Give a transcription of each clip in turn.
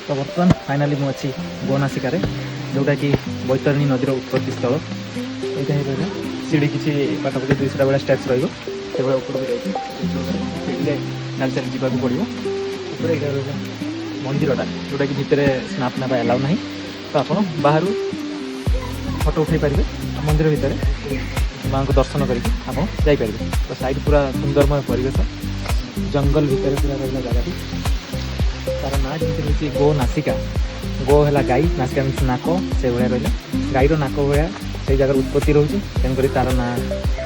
तो बर्तमान फाइनाली मुझे गोनासिकार जोटा कि बैतरणी नदीर उत्पत्ति स्थल यहाँ रहा सीढ़ी किसी पाखापाखि 200 भाया स्टेप्स रही ऊपर जाइए नाली चली जावाक पड़ो ऊपर यहाँ रहा मंदिरटा जोटा कि भितर स्नाप ना एलाउ ना तो आप बाहर फोटो उठे पारे मंदिर भितर माँ को दर्शन करके आप जापर तो साइड पूरा सुंदरमय परिवेश जंगल भितर पूरा रहा जगह तार ना जमी गो नासिका गो है गाई नासिका मीन्स नाक से भाया रहा गाईर नाक भाया से जगह उत्पत्ति रोचे तेणुक तार ना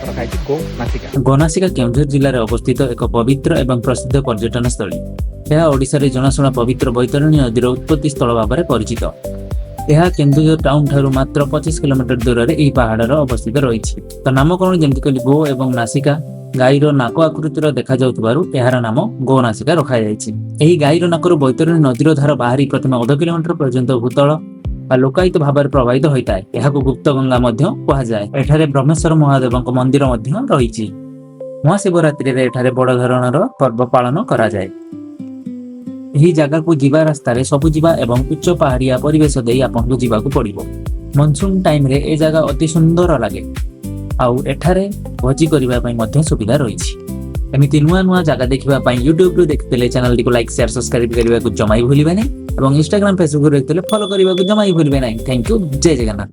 रखाई गो नासिका। गोनासिका केन्दुझर जिले में अवस्थित एक पवित्र एवं प्रसिद्ध पर्यटन स्थली। यह ओडिशा रे जनाशुना पवित्र बैतरणी नदीर उत्पत्ति स्थल भाव में परिचित। यह केन्दुझर टाउन ठारू मात्र 25 किलोमीटर दूर में यह पहाड़ अवस्थित रही। तो नामकरण जमी कहली गो एवं नासिका गाईर नाक आकृतिर देखा यार नाम गो नासिका रखाई। गाईर नाकर बैतरणी नदीर धार बाहरी प्रथम 0.5 किलोमीटर पर्यंत भूतल लोकायित भाव में प्रभावित होता है। यह गुप्त गंगा कहुए। एठारे ब्रह्मेश्वर महादेव मंदिर रही। महाशिवरात्रि में बड़ धरणर पर्व पालन करा जाए। यही जगह को जीवा रास्ता रे सबु जीवा एवं उच्च पहाड़िया परिवेश दे आपको जीवाक पड़िबो। मनसून टाइम रे ए जगह अति सुंदर लगे। आउ एठारे भोजी करबा पई मध्य सुविधा रही। एमिति नुआ नुआ जगह देखा यूट्यूब रू देखते चैनल टी को लाइक शेयर सब्सक्राइब करने को जमा ही भूलिबे नहीं और इंस्टाग्राम फेसबुक देखते फॉलो करने को जमा ही भूलिबे नहीं। Thank you. जय जगन्नाथ।